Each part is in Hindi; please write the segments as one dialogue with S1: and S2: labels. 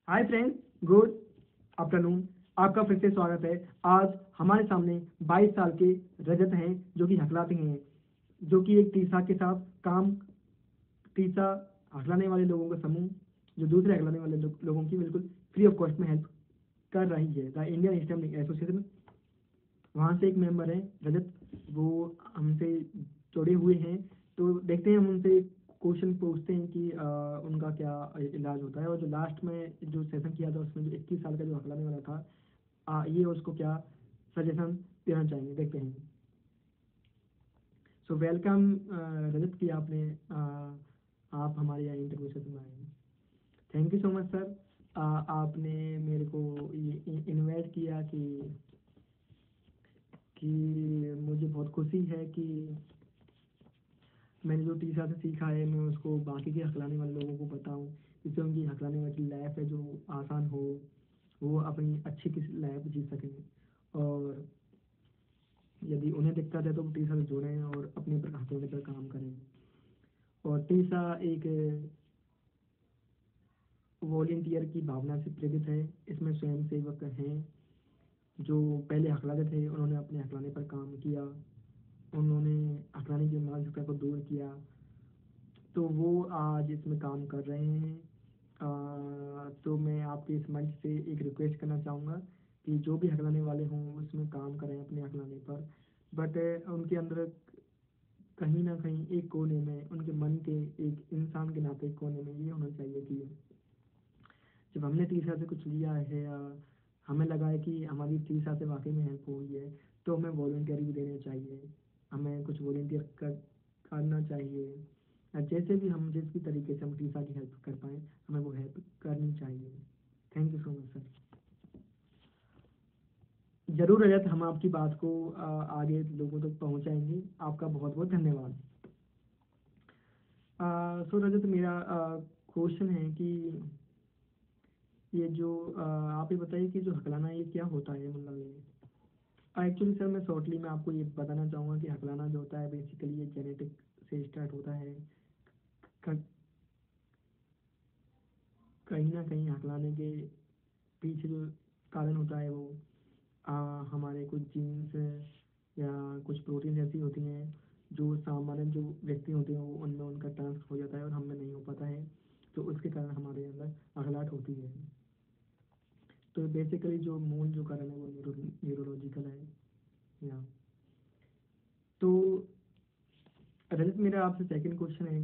S1: Hi friends, good afternoon. आपका फिर से स्वागत है। आज हमारे सामने 22 साल के रजत हैं जो कि हकलाते हैं, जो कि एक तीसरा के साथ काम तीसरा हकलाने वाले लोगों का समूह जो दूसरे हकलाने वाले लोगों की बिल्कुल फ्री ऑफ कॉस्ट में हेल्प कर रही है। द इंडियन स्टैम्पिंग एसोसिएशन, वहाँ से एक मेंबर है रजत, वो हमसे जुड़े हुए हैं। तो देखते हैं, हम उनसे क्वेश्चन पूछते हैं कि उनका क्या इलाज होता है, और जो लास्ट में जो सेशन किया था उसमें जो 21 साल का जो हकलाने वाला था, ये उसको क्या सजेशन देना चाहेंगे, देखते हैं। सो वेलकम रजत की आपने आप हमारे यहाँ इंटरव्यू सेशन में आए हैं। Thank you so much sir. आपने मेरे को ये इनवाइट किया कि मुझे बहुत खुशी है कि मैंने जो टीचर से सीखा है मैं उसको बाकी के हकलाने वाले लोगों को बताऊं, जिससे उनकी हकलाने वाली लाइफ है जो आसान हो, वो अपनी अच्छी किसी लाइफ जी सकें। और यदि उन्हें दिक्कत है तो वो टीचर से जुड़ें और अपने पर हकलाने पर काम करें। और टीचर एक वॉलेंटियर की भावना से प्रेरित है। इसमें स्वयं सेवक हैं जो पहले हकलाते थे, उन्होंने अपने हकलाने पर काम किया, उन्होंने हकलाने की मानसिकता को दूर किया, तो वो आज इसमें काम कर रहे हैं। तो मैं आपके इस मंच से एक रिक्वेस्ट करना चाहूँगा कि जो भी हकलाने वाले हों उसमें काम करें अपने हकलाने पर, बट उनके अंदर कहीं ना कहीं एक कोने में, उनके मन के एक इंसान के नाते एक कोने में ये होना चाहिए कि जब हमने तीसरा से कुछ लिया है या हमें लगा है कि हमारी तीसरा से वाकई में हेल्प हुई है, तो हमें वॉलंटियर भी देना चाहिए, हमें कुछ वॉलंटियर करना चाहिए। जैसे भी हम जिस भी तरीके से हम तीसरा की हेल्प कर पाएँ, हमें वो हेल्प करनी चाहिए। Thank you so much sir. जरूर रजत, हम आपकी बात को आगे लोगों तक पहुंचाएंगे। आपका बहुत बहुत धन्यवाद। सो रजत, मेरा क्वेश्चन है कि ये जो आप ये बताइए कि जो हकलाना ये क्या होता है, मतलब ये एक्चुअली सर मैं शॉर्टली में आपको ये बताना चाहूँगा कि हकलाना जो होता है बेसिकली ये जेनेटिक से स्टार्ट होता है। क- कहीं ना कहीं हकलाने के पीछे जो कारण होता है वो आ, हमारे कुछ जीन्स या कुछ प्रोटीन ऐसी होती हैं जो सामान्य जो व्यक्ति होते हैं वो उनमें उनका ट्रांसफर हो जाता है और हमें नहीं हो पाता है, तो उसके कारण हमारे अंदर हकलाहट होती है। तो बेसिकली जो मूल जो कारण है वो न्यूरोलॉजिकल है। या तो रजत, मेरा आपसे सेकंड क्वेश्चन है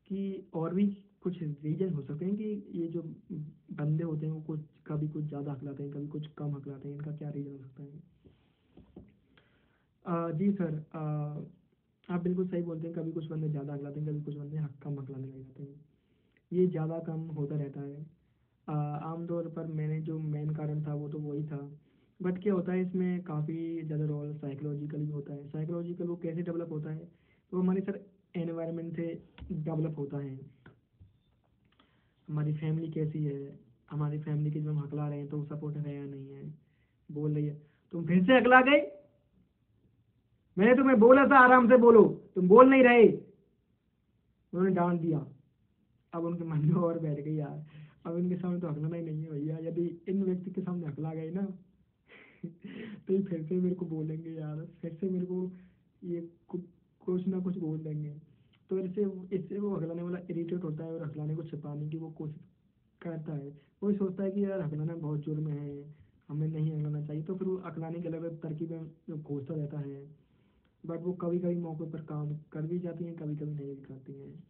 S1: कि और भी कुछ रीजन हो सकते हैं कि ये जो बंदे होते हैं वो कुछ कभी कुछ ज़्यादा हकलाते हैं, कभी कुछ कम हकलाते हैं, इनका क्या रीजन हो सकता है? जी सर, आप बिल्कुल सही बोलते हैं। कभी कुछ बंदे ज़्यादा हकलाते हैं, कभी कुछ बंदे कम हकलाने लग जाते हैं। ये ज़्यादा कम होता रहता है। आमतौर पर मैंने जो मेन कारण था वो तो वही था, बट क्या होता है इसमें काफ़ी ज़्यादा रोल साइकोलॉजिकल भी होता है। साइकोलॉजिकल वो कैसे डेवलप होता है, वो हमारे सर एनवायरनमेंट से डेवलप होता है। हमारी फैमिली कैसी है, हमारी फैमिली के जो हम हकला रहे हैं तो सपोर्टर है या नहीं है। बोल रही है, तुम फिर से हकला गए, मैंने तुम्हें बोला था आराम से बोलो, तुम बोल नहीं रहे। उन्होंने डांट दिया। अब उनके मन में और बैठ गई यार, अब इनके सामने तो हकलाना ही नहीं है भैया, यदि इन व्यक्ति के सामने हकला गए ना तो ये फिर से मेरे को बोलेंगे यार, फिर से मेरे को ये कुछ ना कुछ बोल देंगे। तो इससे इससे वो हकलाने वाला इरिटेट होता है और हकलाने को छिपाने की वो कोशिश करता है। वो सोचता है कि यार हकलाना बहुत जुर्म है, हमें नहीं हकलाना चाहिए, तो फिर वो हकलाने के अलग अलग तरकीबें खोजता रहता है। बट वो कभी कभी मौके पर काम कर भी जाती हैं, कभी कभी नहीं भी करती हैं,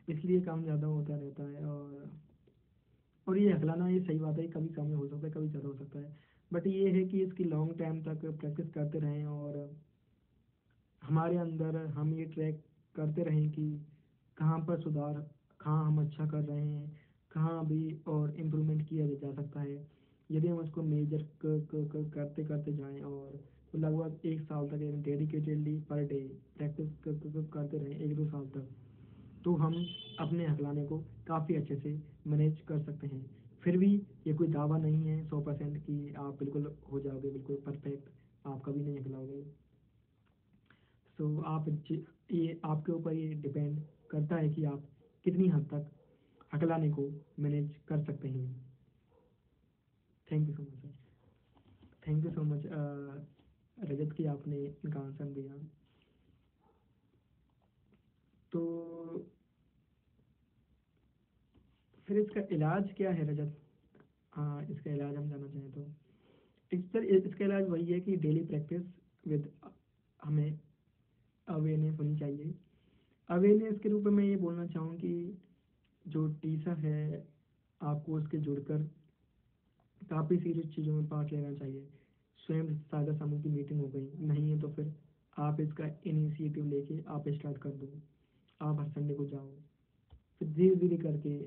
S1: इसलिए काम ज़्यादा होता रहता है। और ये हकलाना, ये सही बात है, कभी कम हो सकता है, कभी ज़्यादा हो सकता है, बट ये है कि इसकी लॉन्ग टाइम तक प्रैक्टिस करते रहें और हमारे अंदर हम ये ट्रैक करते रहें कि कहाँ पर सुधार, कहाँ हम अच्छा कर रहे हैं, कहाँ भी और इम्प्रूवमेंट किया जा सकता है। यदि हम उसको मेजर करते करते जाएं और लगभग 1 साल तक डेडिकेटेडली पर डे प्रैक्टिस करते रहें, 1-2 साल तक, तो हम अपने हकलाने को काफ़ी अच्छे से मैनेज कर सकते हैं। फिर भी ये कोई दावा नहीं है 100% कि आप बिल्कुल हो जाओगे बिल्कुल परफेक्ट, आप कभी नहीं हकलाओगे। सो ये आपके ऊपर ये डिपेंड करता है कि आप कितनी हद तक हकलाने को मैनेज कर सकते हैं। Thank you so much sir. Thank you so much Rajat की, आपने इनका आंसर दिया। तो फिर इसका इलाज क्या है रजत? हाँ, इसका इलाज हम जानना चाहें तो सर इसका इलाज वही है कि डेली प्रैक्टिस विद हमें अवेयरनेस होनी चाहिए। अवेयरनेस के रूप में मैं ये बोलना चाहूँ कि जो टीचर है आपको उसके जुड़कर काफ़ी सीरियस चीज़ों में पार्ट लेना चाहिए। स्वयं सहायता समूह की मीटिंग हो गई, नहीं है तो फिर आप इसका इनिशिएटिव लेके आप स्टार्ट कर दो। आप हर संडे को जाओ, फिर धीरे धीरे करके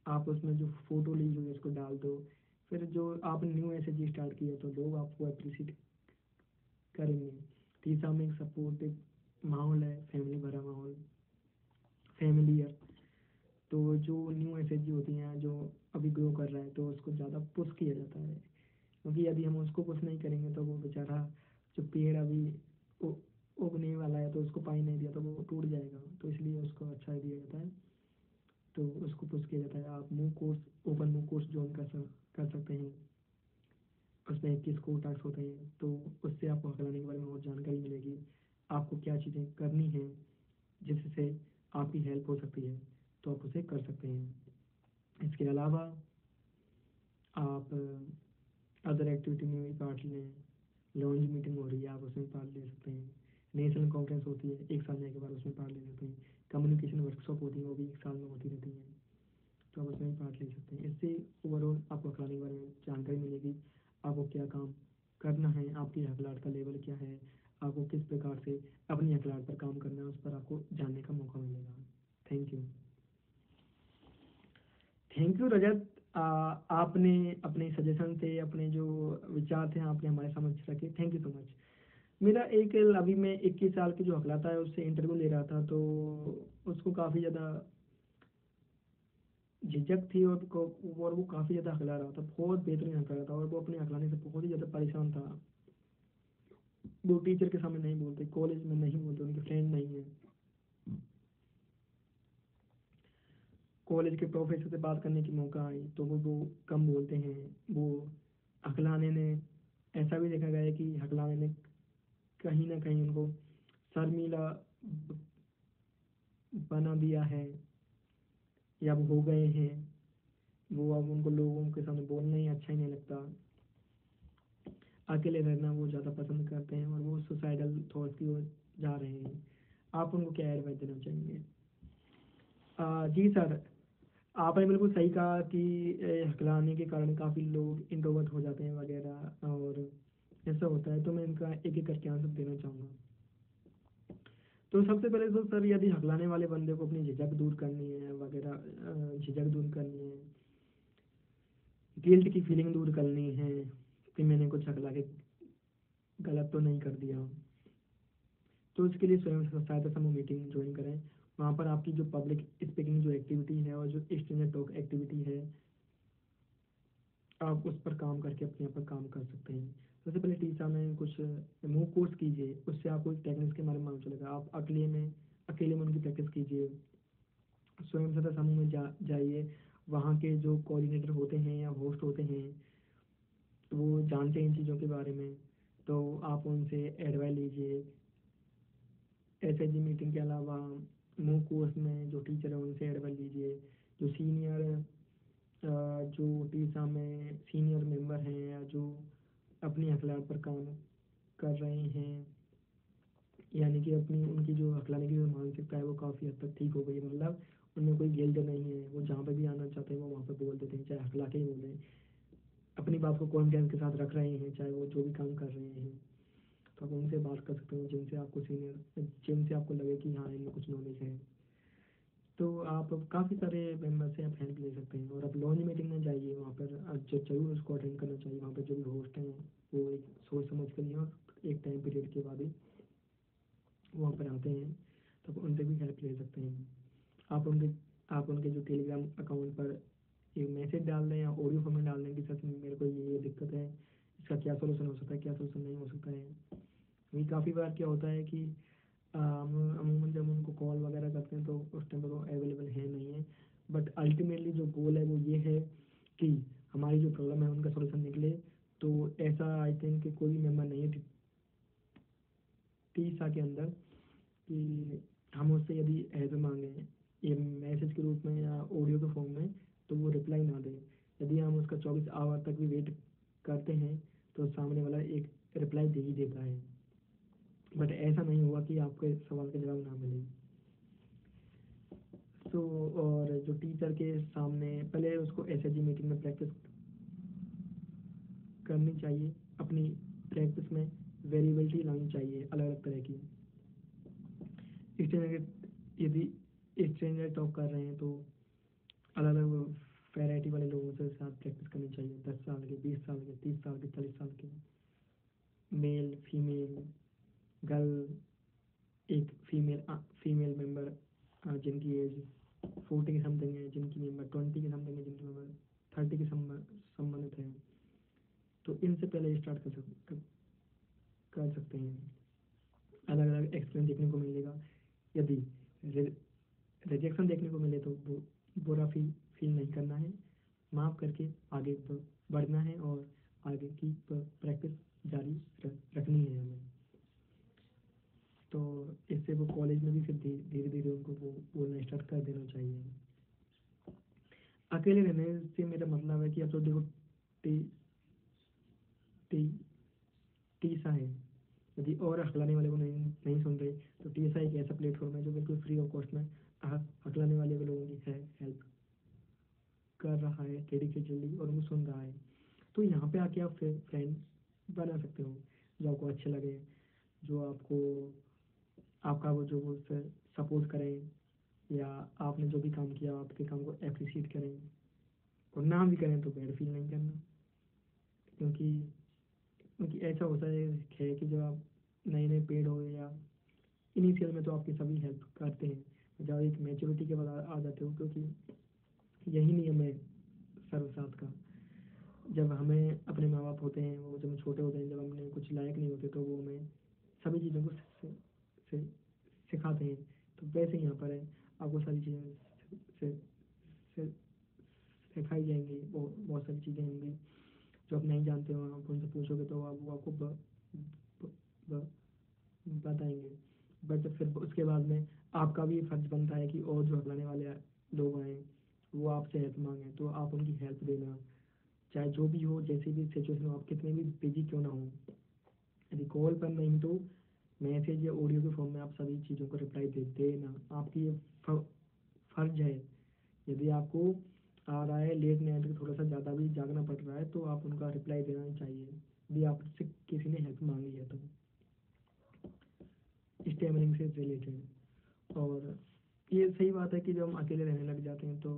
S1: आप उसमें जो फोटो ली जो इसको डाल दो। फिर जो आपने न्यू एस स्टार्ट किया तो लोग आपको अप्रिशिएट करेंगे। तीसरा में एक सपोर्टिव माहौल है, फैमिली भरा माहौल, फैमिलियर। तो जो न्यू एस होती हैं जो अभी ग्रो कर रहा है तो उसको ज़्यादा पुश किया जाता है, क्योंकि यदि हम उसको पुश नहीं करेंगे तो वो बेचारा जो पेड़ अभी उ- उगने वाला है तो उसको पानी नहीं दिया तो वो टूट जाएगा, तो इसलिए उसको अच्छा दिया जाता है। तो उसको पुश किया जाता है। आप move course, open move course join कर सकते हैं। उसमें 21 कोर टास्क होते हैं, तो उससे आपको हकलाने के बारे में और जानकारी मिलेगी। आपको क्या चीज़ें करनी हैं जिससे आपकी हेल्प हो सकती है, तो आप उसे कर सकते हैं। इसके अलावा आप अदर एक्टिविटी में भी पार्ट लें। लॉन्च मीटिंग हो रही है, आप उसमें पार्ट ले सकते हैं। नेशनल कॉन्फ्रेंस होती है, एक साल में एक बार, उसमें पार्ट ले सकते हैं। कम्युनिकेशन वर्कशॉप होती है, वो भी एक साल में होती रहती हैं, तो आप उसमें भी पार्ट ले सकते हैं। इससे ओवरऑल आपको हकलाने के बारे में जानकारी मिलेगी। आपको क्या काम करना है, आपकी हकलाहट का लेवल क्या है, आपको किस प्रकार से अपनी हकलाहट पर काम करना है, उस पर आपको जानने का मौका मिलेगा। Thank you. थैंक यू रजत। आपने अपने सजेशन से, अपने जो विचार थे आपने हमारे समक्ष रखे। Thank you so much. मेरा एक अभी मैं 21 साल की जो हकलाता है उससे इंटरव्यू ले रहा था, तो उसको काफ़ी ज़्यादा झिझक थी और वो काफ़ी ज़्यादा हकला रहा था, बहुत बेहतरीन हकला रहा था, और वो अपने हकलाने से बहुत ही ज़्यादा परेशान था। वो टीचर के सामने नहीं बोलते, कॉलेज में नहीं बोलते, उनके फ्रेंड नहीं है, कॉलेज के प्रोफेसर से बात करने की मौका आई तो वो कम बोलते हैं। वो हकलाने ने, ऐसा भी देखा गया है कि हकलाने ने कहीं ना कहीं उनको शर्मीला ब- बना दिया है, या वो हो गए हैं। वो अब उनको लोगों के सामने बोलना ही अच्छा ही नहीं लगता। अकेले रहना वो ज़्यादा पसंद करते हैं और वो सुसाइडल थॉट्स की ओर जा रहे हैं। आप उनको क्या एडवाइस देना चाहेंगे? जी सर, आपने बिल्कुल सही कहा कि हकलाने के कारण काफ़ी लोग इंट्रोवर्ट हो जाते हैं वगैरह, और ऐसा होता है, तो मैं इनका एक एक करके आंसर देना चाहूँगा। तो सबसे पहले तो सर, यदि हकलाने वाले बंदे को अपनी झिझक दूर करनी है वगैरह, झिझक दूर करनी है, गिल्ट की फीलिंग दूर करनी है कि मैंने कुछ हकला के गलत तो नहीं कर दिया, तो इसके लिए स्वयं सहायता समूह मीटिंग ज्वाइन करें। वहाँ पर आपकी जो पब्लिक स्पीकिंग जो एक्टिविटी है और जो स्टैंडर्ड टॉक एक्टिविटी है, आप उस पर काम करके अपने आप पर काम कर सकते हैं। सबसे पहले टीचर में कुछ मूव कोर्स कीजिए, उससे आपको टेक्निक्स के बारे में मालूम चलेगा। आप अकेले में उनकी प्रैक्टिस कीजिए। स्वयं सहायता समूह में जाइए। वहाँ के जो कोऑर्डिनेटर होते हैं या होस्ट होते हैं, वो जानते हैं इन चीज़ों के बारे में, तो आप उनसे एडवाइस लीजिए। एसएचजी मीटिंग के अलावा मूव कोर्स में जो टीचर है उनसे एडवाइस लीजिए। जो सीनियर जो टीसा में सीनियर मेंबर हैं या जो अपनी हकलाहट पर काम कर रहे हैं, यानी कि अपनी उनकी जो हकलाने की जो मानसिकता है वो काफ़ी हद तक ठीक हो गई है, मतलब उनमें कोई गिल्ट नहीं है, वो जहाँ पे भी आना चाहते हैं वो वहाँ पे बोल देते हैं, चाहे हकला के ही बोलें। अपनी बात को कॉन्फिडेंस के साथ रख रहे हैं, चाहे वो जो भी काम कर रहे हैं। तो आप उनसे बात कर सकते हो जिनसे आपको लगे कि हाँ इनमें कुछ नॉलेज है। तो आप काफ़ी सारे मेंबर से आप हेल्प ले सकते हैं। और आप लॉन्च मीटिंग में जाइए, वहाँ पर जो जरूर उसको अटेंड करना चाहिए। वहाँ पर जो भी होस्ट हैं वो एक सोच समझ कर लिए और एक टाइम पीरियड के बाद ही वहाँ पर आते हैं, तो आप उनसे भी हेल्प ले सकते हैं। आप उनके आप उनके जो टेलीग्राम अकाउंट पर एक मैसेज डाल दें या ऑडियो फॉर्मेट डाल दें कि सच में मेरे को ये दिक्कत है, इसका क्या सोल्यूशन हो सकता है, क्या सोल्यूशन नहीं हो सकता है। वही काफ़ी बार क्या होता है कि अमूमन जब उनको कॉल वगैरह करते हैं तो उस टाइम पर वो अवेलेबल है नहीं है, बट अल्टीमेटली जो गोल है वो ये है कि हमारी जो प्रॉब्लम है उनका सोल्यूशन निकले। तो ऐसा आई थिंक कि कोई भी मेम्बर नहीं है टीसा के अंदर कि हम उससे यदि हेल्प मांगें ये मैसेज के रूप में या ऑडियो के फॉर्म में, तो वो रिप्लाई ना दे। यदि हम उसका 24 आवर तक भी वेट करते हैं तो सामने वाला एक रिप्लाई दे ही देता है, बट ऐसा नहीं हुआ कि आपके सवाल का जवाब ना मिले। तो और जो टीचर के सामने पहले उसको एसएचजी मीटिंग में प्रैक्टिस करनी चाहिए, अपनी प्रैक्टिस में वेरिएबिलिटी लानी चाहिए अलग अलग तरह की। स्ट्रेंजर यदि स्ट्रेंजर टॉक कर रहे हैं तो अलग अलग वैरायटी वाले लोगों से साथ प्रैक्टिस करनी चाहिए, 10 साल के, 20 साल के, 30 साल के, 40 साल के, मेल फीमेल, गर्ल, एक फीमेल मेंबर जिनकी एज 40 के समथिंग है, जिनकी मेंबर 20 के समथिंग है, जिनकी मेंबर 30 के संबंधित है। तो इनसे पहले स्टार्ट कर सकते हैं। अलग अलग एक्सपीरियंस देखने को मिलेगा। यदि रिजेक्शन देखने को मिले तो बुरा फील नहीं करना है, माफ़ करके आगे बढ़ना है और आगे की प्रैक्टिस जारी रखनी है हमें। तो इससे वो कॉलेज में भी फिर धीरे धीरे उनको वो बोलना स्टार्ट कर देना चाहिए। अकेले रहने से मेरा मतलब है कि अब तो देखो टी टी टीसा है, यदि और हकलाने वाले को नहीं सुन रहे तो टीएसआई एक ऐसा प्लेटफॉर्म है जो बिल्कुल फ्री ऑफ कॉस्ट में हकलाने वाले लोगों की है हेल्प कर रहा है डेडिकेटली और उनको सुन रहा है। तो यहाँ पे आके आप फ्रेंड बना सकते हो जो आपको अच्छे लगे, जो आपको आपका वो जो वो सपोर्ट करें, या आपने जो भी काम किया आपके काम को अप्रिशिएट करें, और ना भी करें तो बैड फील नहीं करना। क्योंकि क्योंकि ऐसा होता है कि जब आप नए नए पेड़ हो या इनिशियल में तो आपकी सभी हेल्प करते हैं, जब एक मैच्योरिटी के बाद आ जाते हो, क्योंकि यही नियम है सर्वसाथ का। जब हमें अपने माँ बाप होते हैं वो जब हम छोटे होते हैं, जब हमने कुछ लायक नहीं होते तो वो हमें सभी चीज़ों को से सिखाते हैं। तो वैसे ही यहाँ पर है, आपको सारी चीज़ें से, से, सिखाई जाएंगी। वो बहुत सारी चीज़ें होंगी जो आप नहीं जानते हो, आप उनसे पूछोगे तो आप वो आपको ब, बताएंगे। बट फिर उसके बाद में आपका भी फर्ज बनता है कि और जो हकलाने वाले लोग आए वो आपसे हेल्प मांगे तो आप उनकी हेल्प देना, चाहे जो भी हो, जैसी भी सिचुएशन हो, आप कितने भी बिजी क्यों ना हो। यदि कॉल पर नहीं तो मैसेज या ऑडियो के फॉर्म में आप सभी चीज़ों को रिप्लाई दे देना, आपकी ये फर्ज है। यदि आपको आ रहा है लेट नाइट में थोड़ा सा ज़्यादा भी जागना पड़ रहा है तो आप उनका रिप्लाई देना ही चाहिए, यदि आपसे किसी ने हेल्प मांगी है तो स्टेमरिंग से रिलेटेड। और ये सही बात है कि जब हम अकेले रहने लग जाते हैं तो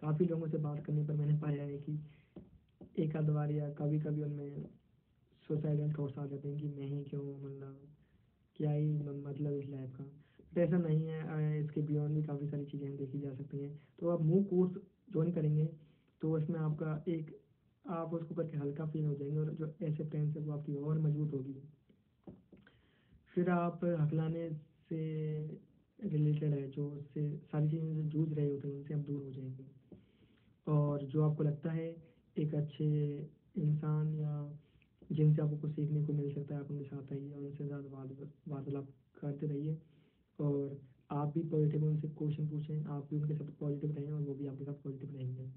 S1: काफ़ी लोगों से बात करने पर मैंने पाया है कि एक आध बार या कभी कभी उनमें सुसाइडल थॉट्स आ जाते हैं कि मैं ही क्यों, मतलब क्या ही मतलब इस लाइफ का। बट ऐसा नहीं है, इसके बियॉन्ड भी काफ़ी सारी चीज़ें देखी जा सकती हैं। तो आप मूव कोर्स ज्वाइन करेंगे तो उसमें आपका एक आप उसको करके हल्का फील हो जाएंगे और जो ऐसे फ्रेंड्स है वो आपकी और मजबूत होगी। फिर आप हकलाने से रिलेटेड है जो उससे सारी चीज़ें जो जूझ रहे होते हैं उनसे आप दूर हो जाएंगे। और जो आपको लगता है एक अच्छे इंसान या जिनसे आपको कुछ सीखने को मिल सकता है, आप उनके साथ आइए और उनसे ज़्यादा वार्तालाप करते रहिए। और आप भी पॉजिटिव उनसे क्वेश्चन पूछें, आप भी उनके साथ पॉजिटिव रहें और वो भी आपके साथ पॉजिटिव रहेंगे।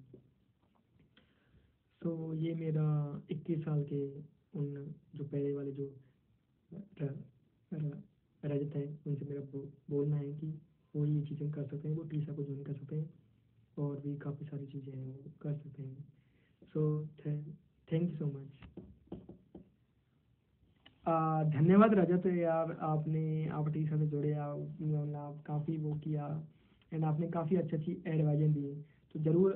S1: तो ये मेरा 21 साल के उन जो पहले वाले जो र- र- रजत है उनसे मेरा बोलना है कि वो ये चीज़ें कर सकते हैं, वो टीसा को ज्वाइन कर सकते हैं और भी काफ़ी सारी चीज़ें हैं वो कर सकते हैं। So thank you so much. धन्यवाद रजत यार, आपने आप टीसा से जुड़े, मतलब आप काफ़ी वो किया एंड आपने काफ़ी अच्छी अच्छी एडवाइजें दी। तो ज़रूर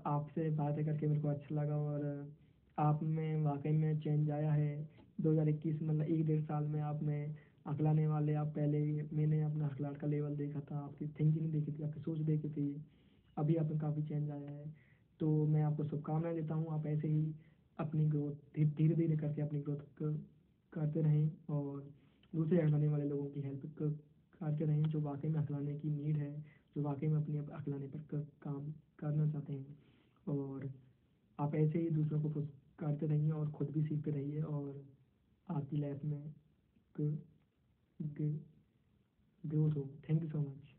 S1: आपसे बातें करके मेरे को अच्छा लगा। और आप में वाकई में चेंज आया है 2021, मतलब 1 डेढ़ साल में आप में अकलाने वाले, आप पहले मैंने अपना अखलाक का लेवल देखा था, आपकी थिंकिंग देखी थी, आपकी सोच देखी थी, अभी आप में काफ़ी चेंज आया है। तो मैं आपको शुभकामनाएं देता हूँ, आप ऐसे ही अपनी ग्रोथ धीरे धीरे करके अपनी ग्रोथ करते रहें और दूसरे हकलाने वाले लोगों की हेल्प करते रहें जो वाकई में हकलाने की नीड है, जो वाकई में अपने हकलाने पर काम करना चाहते हैं। और आप ऐसे ही दूसरों को पुश करते रहिए और खुद भी सीखते रहिए और आपकी लाइफ में ग्रोथ हो। Thank you so much.